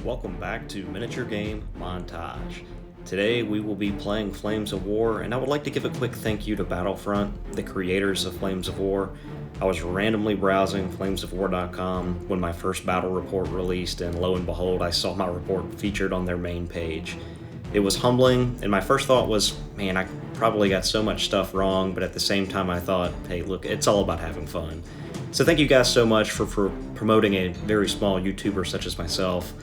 Welcome back to Miniature Game Montage. Today we will be playing Flames of War, and I would like to give a quick thank you to Battlefront, the creators of Flames of War. I was randomly browsing flamesofwar.com when my first battle report released, and lo and behold, I saw my report featured on their main page. It was humbling, and my first thought was, man, I probably got so much stuff wrong, but at the same time I thought, hey, look, it's all about having fun. So thank you guys so much for promoting a very small YouTuber such as myself.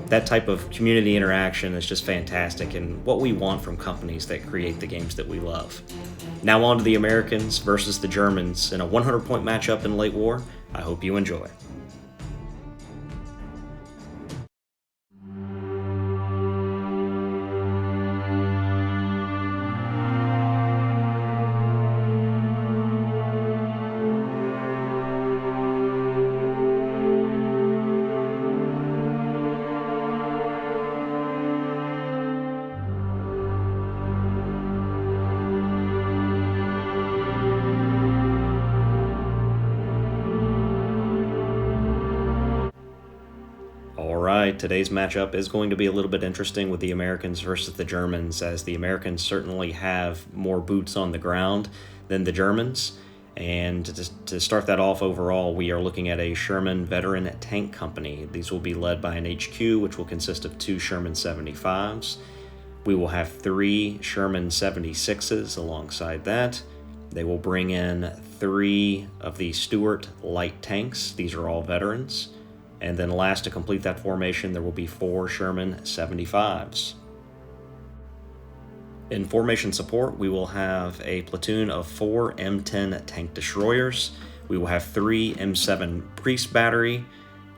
That type of community interaction is just fantastic and what we want from companies that create the games that we love. Now on to the Americans versus the Germans in a 100-point matchup in late war. I hope you enjoy. Alright, today's matchup is going to be a little bit interesting with the Americans versus the Germans, as the Americans certainly have more boots on the ground than the Germans. And to start that off overall, we are looking at a Sherman Veteran Tank Company. These will be led by an HQ, which will consist of 2 Sherman 75s. We will have 3 Sherman 76s alongside that. They will bring in 3 of the Stuart light tanks. These are all veterans. And then last, to complete that formation, there will be 4 Sherman 75s. In formation support, we will have a platoon of 4 M10 tank destroyers. We will have 3 M7 Priest battery.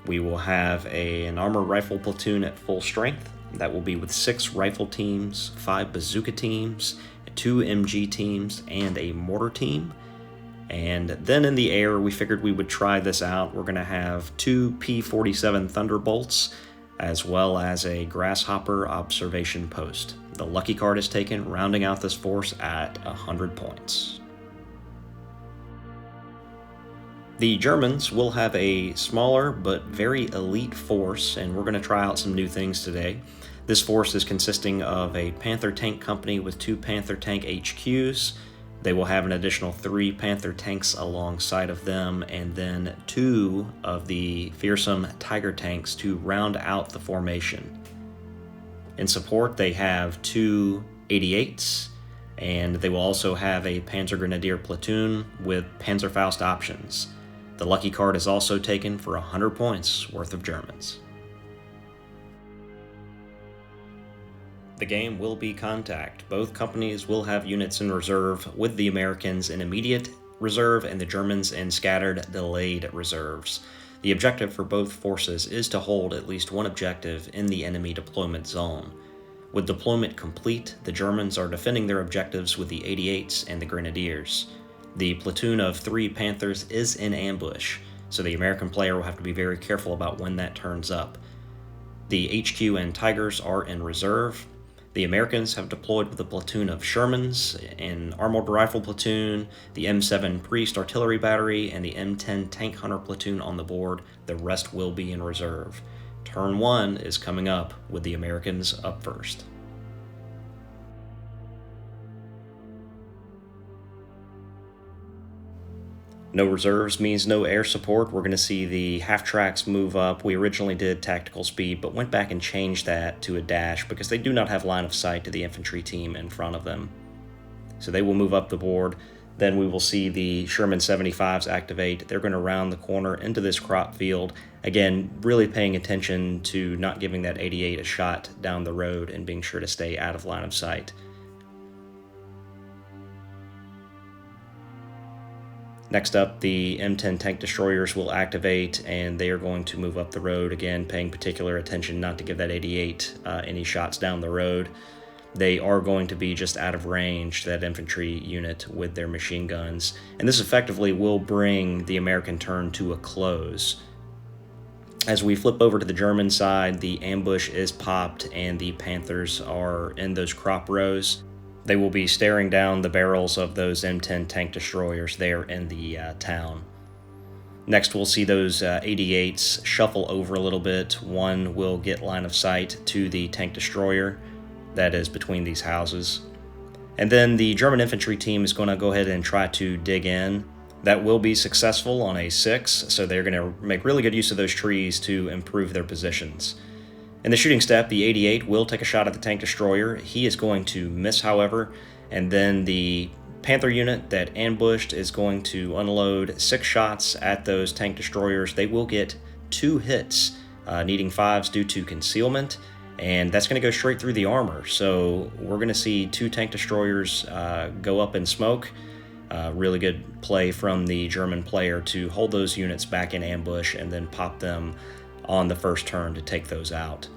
We will have an armored rifle platoon at full strength. That will be with 6 rifle teams, 5 bazooka teams, 2 MG teams, and a mortar team. And then in the air, we figured we would try this out. We're going to have 2 P-47 Thunderbolts, as well as a Grasshopper observation post. The lucky card is taken, rounding out this force at 100 points. The Germans will have a smaller but very elite force, and we're going to try out some new things today. This force is consisting of a Panther Tank Company with 2 Panther Tank HQs. They will have an additional 3 Panther tanks alongside of them, and then 2 of the fearsome Tiger tanks to round out the formation. In support, they have 2 88s, and they will also have a Panzer Grenadier platoon with Panzerfaust options. The lucky card is also taken for 100 points worth of Germans. The game will be contact. Both companies will have units in reserve, with the Americans in immediate reserve and the Germans in scattered delayed reserves. The objective for both forces is to hold at least one objective in the enemy deployment zone. With deployment complete, the Germans are defending their objectives with the 88s and the Grenadiers. The platoon of 3 Panthers is in ambush, so the American player will have to be very careful about when that turns up. The HQ and Tigers are in reserve. The Americans have deployed with a platoon of Shermans, an armored rifle platoon, the M7 Priest artillery battery, and the M10 tank hunter platoon on the board. The rest will be in reserve. Turn 1 is coming up with the Americans up first. No reserves means no air support. We're going to see the half tracks move up. We originally did tactical speed, but went back and changed that to a dash because they do not have line of sight to the infantry team in front of them. So they will move up the board. Then we will see the Sherman 75s activate. They're going to round the corner into this crop field. Again, really paying attention to not giving that 88 a shot down the road and being sure to stay out of line of sight. Next up, the M10 tank destroyers will activate, and they are going to move up the road, again paying particular attention not to give that 88 any shots down the road. They are going to be just out of range, that infantry unit with their machine guns, and this effectively will bring the American turn to a close. As we flip over to the German side, the ambush is popped and the Panthers are in those crop rows. They will be staring down the barrels of those M10 tank destroyers there in the town. Next, we'll see those 88s shuffle over a little bit. One will get line of sight to the tank destroyer that is between these houses. And then the German infantry team is going to go ahead and try to dig in. That will be successful on a 6, so they're going to make really good use of those trees to improve their positions. In the shooting step, the 88 will take a shot at the tank destroyer. He is going to miss, however, and then the Panther unit that ambushed is going to unload 6 shots at those tank destroyers. They will get 2 hits, needing 5s due to concealment, and that's going to go straight through the armor. So we're going to see 2 tank destroyers go up in smoke. Really good play from the German player to hold those units back in ambush and then pop them on the first turn to take those out.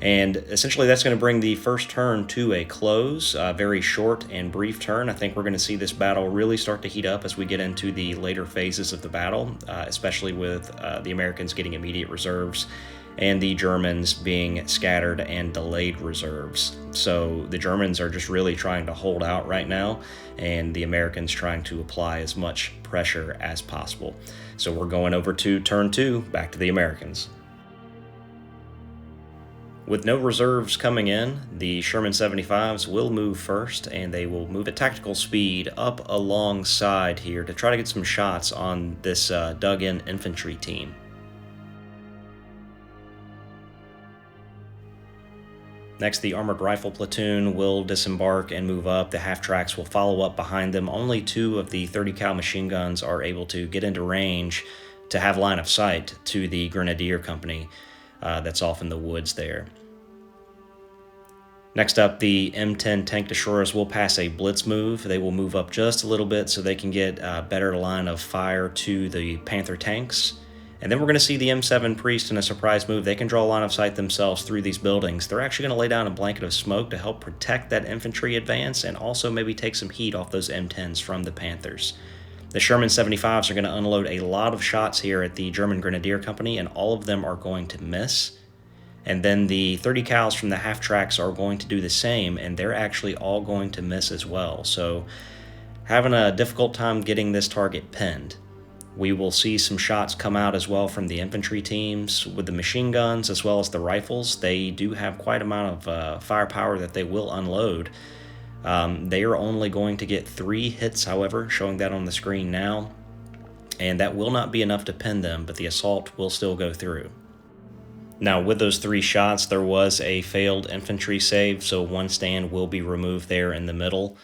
And essentially that's going to bring the first turn to a close, a very short and brief turn. I think we're going to see this battle really start to heat up as we get into the later phases of the battle, especially with the Americans getting immediate reserves and the Germans being scattered and delayed reserves. So the Germans are just really trying to hold out right now, and the Americans trying to apply as much pressure as possible. So we're going over to turn 2, back to the Americans. With no reserves coming in, the Sherman 75s will move first, and they will move at tactical speed up alongside here to try to get some shots on this dug-in infantry team. Next, the armored rifle platoon will disembark and move up. The half-tracks will follow up behind them. Only 2 of the 30 cal machine guns are able to get into range to have line of sight to the Grenadier Company that's off in the woods there. Next up, the M10 tank destroyers will pass a blitz move. They will move up just a little bit so they can get a better line of fire to the Panther tanks. And then we're going to see the M7 Priest in a surprise move. They can draw a line of sight themselves through these buildings. They're actually going to lay down a blanket of smoke to help protect that infantry advance and also maybe take some heat off those M10s from the Panthers. The Sherman 75s are going to unload a lot of shots here at the German Grenadier Company, and all of them are going to miss. And then the 30 cals from the half-tracks are going to do the same, and they're actually all going to miss as well. So having a difficult time getting this target pinned. We will see some shots come out as well from the infantry teams with the machine guns as well as the rifles. They do have quite an amount of firepower that they will unload. They are only going to get 3 hits, however, showing that on the screen now. And that will not be enough to pin them, but the assault will still go through. Now, with those 3 shots, there was a failed infantry save, so 1 stand will be removed there in the middle.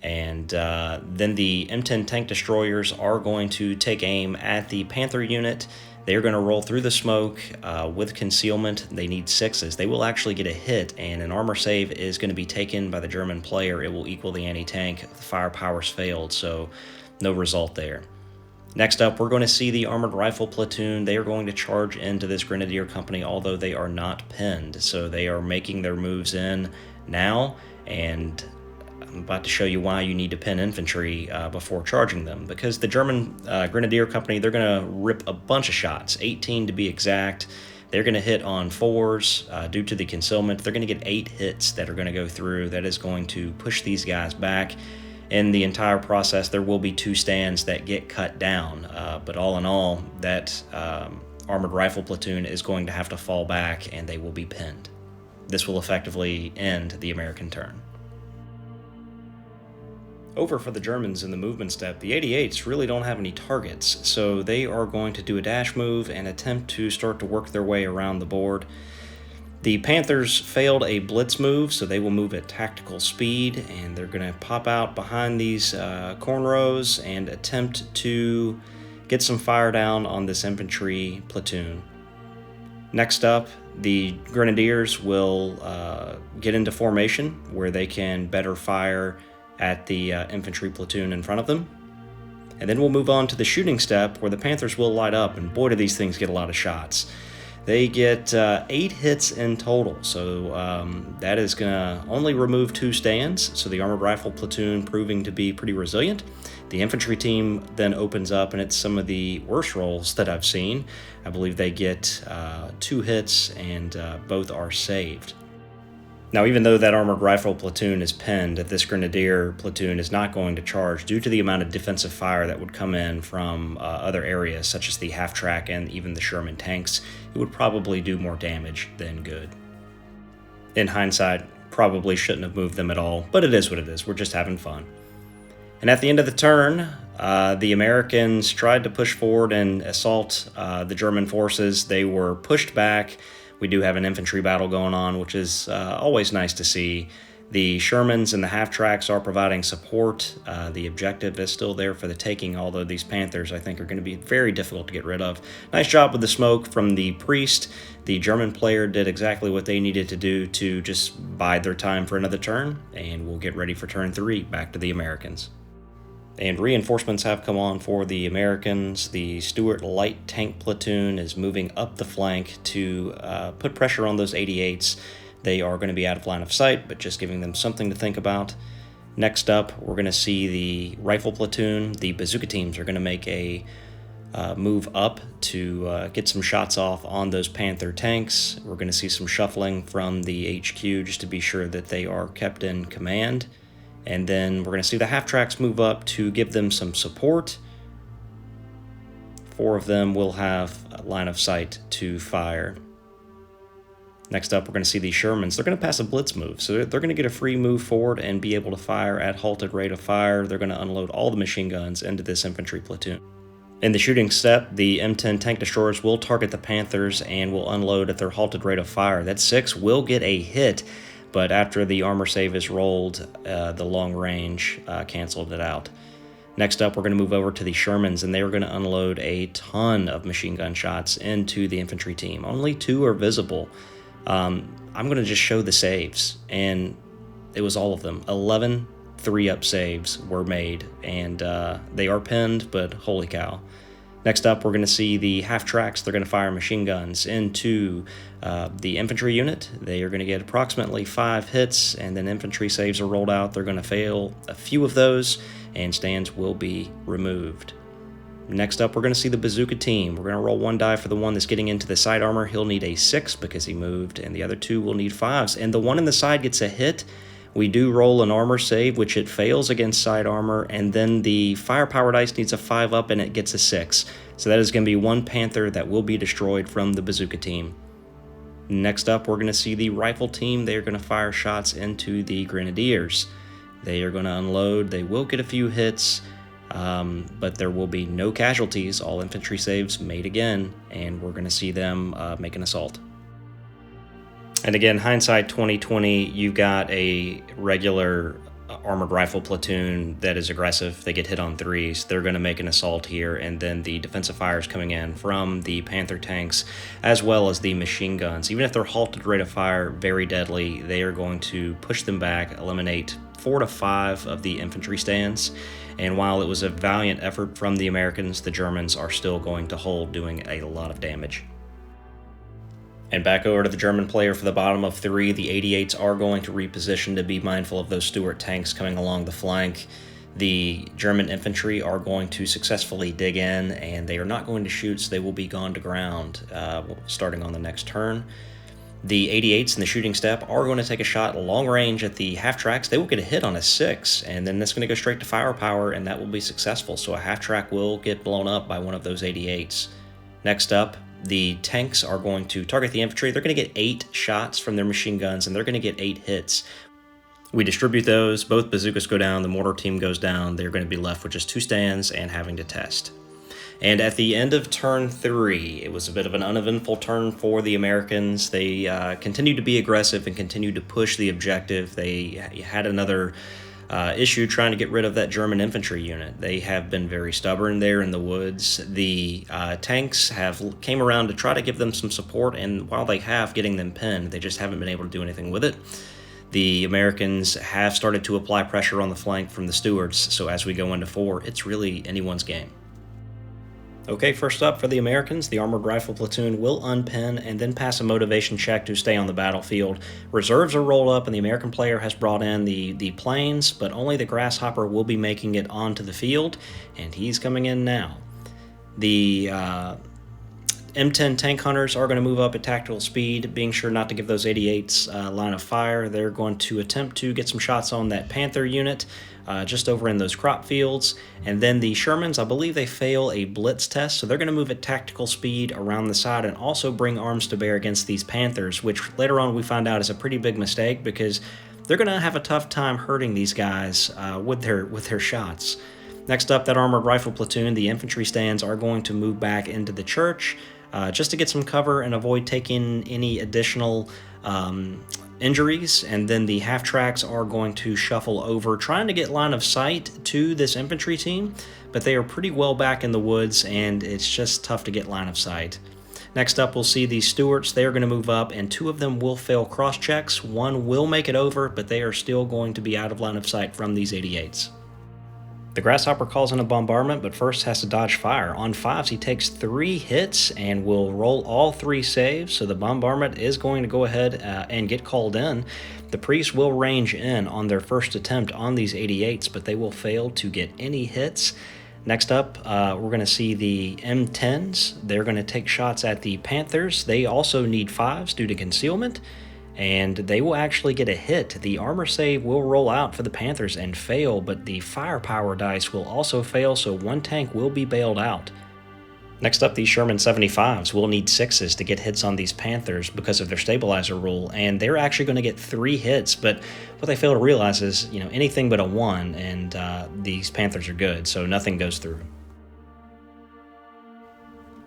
And then the M10 tank destroyers are going to take aim at the Panther unit. They're going to roll through the smoke with concealment. They need 6s. They will actually get a hit, and an armor save is going to be taken by the German player. It will equal the anti-tank. The firepower's failed, so no result there. Next up, we're going to see the armored rifle platoon. They are going to charge into this Grenadier Company, although they are not pinned. So they are making their moves in now, and I'm about to show you why you need to pin infantry before charging them. Because the German Grenadier Company, they're going to rip a bunch of shots, 18 to be exact. They're going to hit on 4s due to the concealment. They're going to get 8 hits that are going to go through. That is going to push these guys back. In the entire process, there will be 2 stands that get cut down. But all in all, that armored rifle platoon is going to have to fall back, and they will be pinned. This will effectively end the American turn. Over for the Germans in the movement step, the 88s really don't have any targets, so they are going to do a dash move and attempt to start to work their way around the board. The Panthers failed a blitz move, so they will move at tactical speed, and they're going to pop out behind these corn rows and attempt to get some fire down on this infantry platoon. Next up, the Grenadiers will get into formation where they can better fire at the infantry platoon in front of them. And then we'll move on to the shooting step where the Panthers will light up, and boy do these things get a lot of shots. They get 8 hits in total, so that is going to only remove 2 stands, so the armored rifle platoon proving to be pretty resilient. The infantry team then opens up, and it's some of the worst rolls that I've seen. I believe they get 2 hits, and both are saved. Now, even though that armored rifle platoon is pinned, this grenadier platoon is not going to charge due to the amount of defensive fire that would come in from other areas, such as the half-track and even the Sherman tanks. It would probably do more damage than good. In hindsight, probably shouldn't have moved them at all, but it is what it is. We're just having fun. And at the end of the turn, the Americans tried to push forward and assault the German forces. They were pushed back. We do have an infantry battle going on, which is always nice to see. The Shermans and the half-tracks are providing support. The objective is still there for the taking, although these Panthers, I think, are going to be very difficult to get rid of. Nice job with the smoke from the priest. The German player did exactly what they needed to do to just bide their time for another turn, and we'll get ready for turn 3, back to the Americans. And reinforcements have come on for the Americans. The Stuart Light Tank Platoon is moving up the flank to put pressure on those 88s. They are going to be out of line of sight, but just giving them something to think about. Next up, we're going to see the Rifle Platoon. The bazooka teams are going to make a move up to get some shots off on those Panther tanks. We're going to see some shuffling from the HQ just to be sure that they are kept in command. And then we're going to see the half-tracks move up to give them some support. 4 of them will have a line of sight to fire. Next up, we're going to see the Shermans. They're going to pass a blitz move, so they're going to get a free move forward and be able to fire at halted rate of fire. They're going to unload all the machine guns into this infantry platoon. In the shooting step, the M10 tank destroyers will target the Panthers and will unload at their halted rate of fire. That 6 will get a hit, but after the armor save is rolled, the long range canceled it out. Next up, we're going to move over to the Shermans, and they are going to unload a ton of machine gun shots into the infantry team. Only 2 are visible. I'm going to just show the saves, and it was all of them. 11 3-up saves were made, and they are pinned, but holy cow. Next up, we're going to see the half-tracks. They're going to fire machine guns into the infantry unit. They are going to get approximately 5 hits, and then infantry saves are rolled out. They're going to fail a few of those, and stands will be removed. Next up, we're going to see the bazooka team. We're going to roll 1 die for the one that's getting into the side armor. He'll need a 6 because he moved, and the other 2 will need 5s. And the one in the side gets a hit. We do roll an armor save, which it fails against side armor, and then the firepower dice needs a 5-up, and it gets a 6. So that is going to be 1 Panther that will be destroyed from the bazooka team. Next up, we're going to see the rifle team. They are going to fire shots into the grenadiers. They are going to unload. They will get a few hits, but there will be no casualties. All infantry saves made again, and we're going to see them make an assault. And again, hindsight 2020, you've got a regular armored rifle platoon that is aggressive. They get hit on 3s. They're going to make an assault here, and then the defensive fire is coming in from the Panther tanks as well as the machine guns. Even if they're halted rate of fire, very deadly, they are going to push them back, eliminate 4 to 5 of the infantry stands. And while it was a valiant effort from the Americans, the Germans are still going to hold, doing a lot of damage. And back over to the German player for the bottom of 3. The 88s are going to reposition to be mindful of those Stuart tanks coming along the flank. The German infantry are going to successfully dig in, and they are not going to shoot, so they will be gone to ground starting on the next turn. The 88s in the shooting step are going to take a shot long range at the half-tracks. They will get a hit on a 6, and then that's going to go straight to firepower, and that will be successful. So a half-track will get blown up by one of those 88s. Next up, the tanks are going to target the infantry. They're going to get 8 shots from their machine guns, and they're going to get 8 hits. We distribute those. Both bazookas go down. The mortar team goes down. They're going to be left with just 2 stands and having to test. And at the end of turn 3, it was a bit of an uneventful turn for the Americans. They continued to be aggressive and continued to push the objective. They had another issue trying to get rid of that German infantry unit. They have been very stubborn there in the woods. The tanks came around to try to give them some support, and while they have getting them pinned, they just haven't been able to do anything with it. The Americans have started to apply pressure on the flank from the Stuarts, so as we go into 4, it's really anyone's game. Okay, first up for the Americans, the armored rifle platoon will unpin and then pass a motivation check to stay on the battlefield. Reserves are rolled up, and the American player has brought in the planes, but only the Grasshopper will be making it onto the field, and he's coming in now. The M10 tank hunters are going to move up at tactical speed, being sure not to give those 88s line of fire. They're going to attempt to get some shots on that Panther unit just over in those crop fields. And then the Shermans, I believe they fail a blitz test, so they're going to move at tactical speed around the side and also bring arms to bear against these Panthers, which later on we find out is a pretty big mistake because they're going to have a tough time hurting these guys with their shots. Next up, that armored rifle platoon, the infantry stands are going to move back into the church just to get some cover and avoid taking any additional injuries. And then the half tracks are going to shuffle over, trying to get line of sight to this infantry team, but they are pretty well back in the woods and it's just tough to get line of sight. Next up, we'll see the Stuarts. They are going to move up, and 2 of them will fail cross checks. 1 will make it over, but they are still going to be out of line of sight from these 88s. The Grasshopper calls in a bombardment, but first has to dodge fire. On 5s, he takes 3 hits and will roll all 3 saves, so the bombardment is going to go ahead and get called in. The Priests will range in on their first attempt on these 88s, but they will fail to get any hits. Next up, we're going to see the M10s. They're going to take shots at the Panthers. They also need 5s due to concealment, and they will actually get a hit. The armor save will roll out for the Panthers and fail, but the firepower dice will also fail, so 1 tank will be bailed out. Next up, these Sherman 75s will need 6s to get hits on these Panthers because of their stabilizer rule, and they're actually going to get 3 hits, but what they fail to realize is, anything but a 1, and these Panthers are good, so nothing goes through.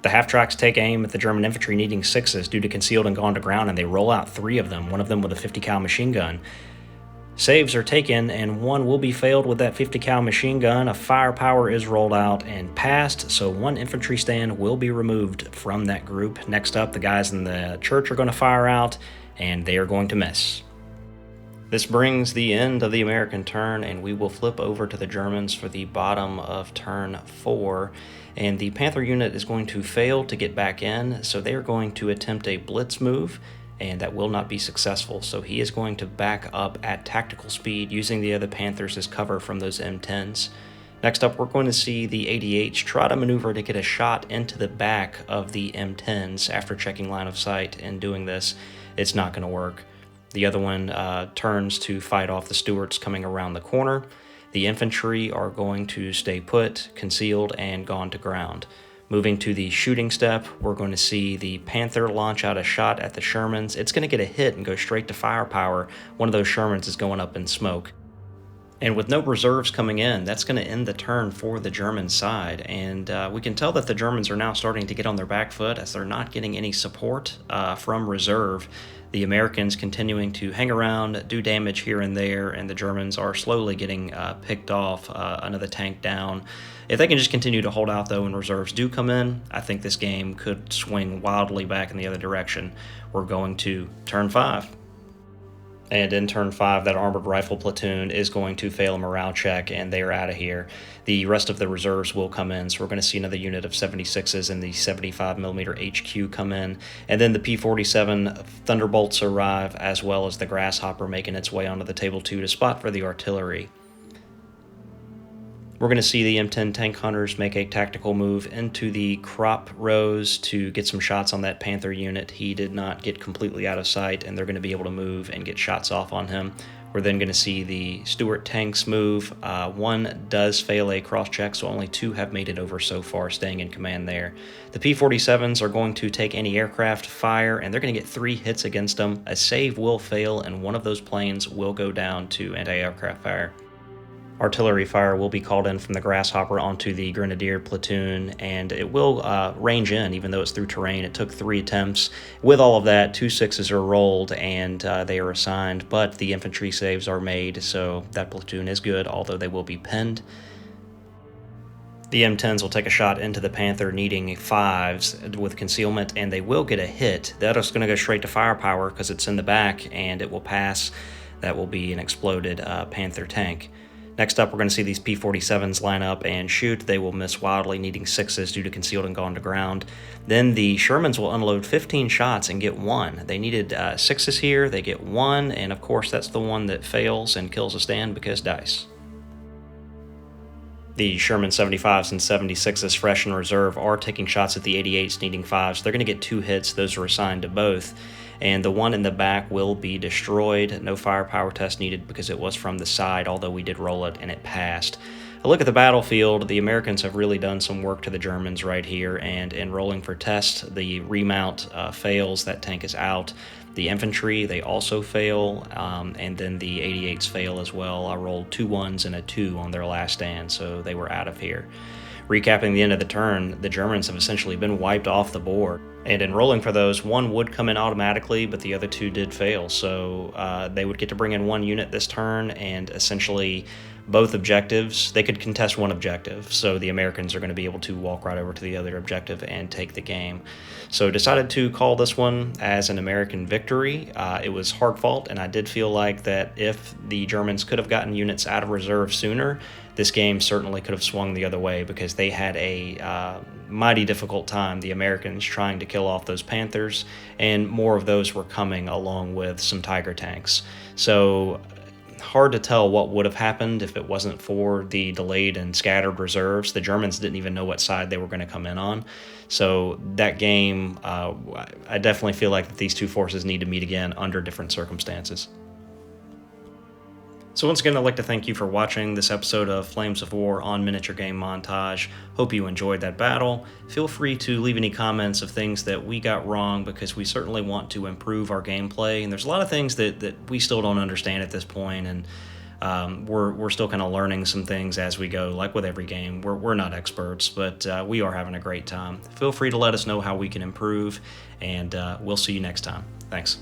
The half-tracks take aim at the German infantry needing 6s due to concealed and gone to ground, and they roll out 3 of them, one of them with a 50 cal machine gun. Saves are taken, and 1 will be failed with that 50 cal machine gun. A firepower is rolled out and passed, so 1 infantry stand will be removed from that group. Next up, the guys in the church are going to fire out, and they are going to miss. This brings the end of the American turn, and we will flip over to the Germans for the bottom of turn 4. And the Panther unit is going to fail to get back in, so they are going to attempt a blitz move, and that will not be successful. So he is going to back up at tactical speed, using the other Panthers as cover from those M10s. Next up, we're going to see the 88s try to maneuver to get a shot into the back of the M10s after checking line of sight. And doing this, it's not going to work. The other one turns to fight off the Stuarts coming around the corner. The infantry are going to stay put, concealed, and gone to ground. Moving to the shooting step, we're going to see the Panther launch out a shot at the Shermans. It's going to get a hit and go straight to firepower. One of those Shermans is going up in smoke. And with no reserves coming in, that's going to end the turn for the German side. And we can tell that the Germans are now starting to get on their back foot as they're not getting any support from reserve. The Americans continuing to hang around, do damage here and there, and the Germans are slowly getting picked off, another tank down. If they can just continue to hold out, though, and reserves do come in, I think this game could swing wildly back in the other direction. We're going to turn 5. And in turn 5, that armored rifle platoon is going to fail a morale check, and they are out of here. The rest of the reserves will come in, so we're going to see another unit of 76s and the 75mm HQ come in. And then the P-47 Thunderbolts arrive, as well as the Grasshopper making its way onto the table 2 to spot for the artillery. We're going to see the M10 tank hunters make a tactical move into the crop rows to get some shots on that Panther unit. He did not get completely out of sight, and they're going to be able to move and get shots off on him. We're then going to see the Stuart tanks move. 1 does fail a cross-check, so only 2 have made it over so far, staying in command there. The P-47s are going to take anti-aircraft fire, and they're going to get 3 hits against them. A save will fail, and one of those planes will go down to anti-aircraft fire. Artillery fire will be called in from the Grasshopper onto the Grenadier platoon, and it will range in, even though it's through terrain. It took 3 attempts. With all of that, 2 6s are rolled, and they are assigned, but the infantry saves are made, so that platoon is good, although they will be pinned. The M10s will take a shot into the Panther needing 5s with concealment, and they will get a hit. That is going to go straight to firepower because it's in the back, and it will pass. That will be an exploded Panther tank. Next up, we're going to see these P-47s line up and shoot. They will miss wildly, needing 6s due to concealed and gone to ground. Then the Shermans will unload 15 shots and get 1. They needed 6s here. They get 1, and of course that's the one that fails and kills a stand because dice. The Sherman 75s and 76s fresh in reserve are taking shots at the 88s needing 5s. They're going to get 2 hits. Those are assigned to both. And the one in the back will be destroyed. No firepower test needed because it was from the side, although we did roll it and it passed. A look at the battlefield. The Americans have really done some work to the Germans right here, and in rolling for test, the remount fails. That tank is out. The infantry, they also fail, and then the 88s fail as well. I rolled 2 1s and a 2 on their last stand, so they were out of here. Recapping the end of the turn, the Germans have essentially been wiped off the board. And in rolling for those, 1 would come in automatically, but the other 2 did fail. So they would get to bring in 1 unit this turn, and essentially both objectives, they could contest 1 objective. So the Americans are going to be able to walk right over to the other objective and take the game. So decided to call this one as an American victory. It was hard fought, and I did feel like that if the Germans could have gotten units out of reserve sooner, this game certainly could have swung the other way, because they had a mighty difficult time, the Americans, trying to kill off those Panthers, and more of those were coming along with some Tiger tanks. So hard to tell what would have happened if it wasn't for the delayed and scattered reserves. The Germans didn't even know what side they were going to come in on. So that game, I definitely feel like that these 2 forces need to meet again under different circumstances. So once again, I'd like to thank you for watching this episode of Flames of War on Miniature Game Montage. Hope you enjoyed that battle. Feel free to leave any comments of things that we got wrong, because we certainly want to improve our gameplay. And there's a lot of things that we still don't understand at this point, and we're still kind of learning some things as we go. Like with every game, we're not experts, but we are having a great time. Feel free to let us know how we can improve, and we'll see you next time. Thanks.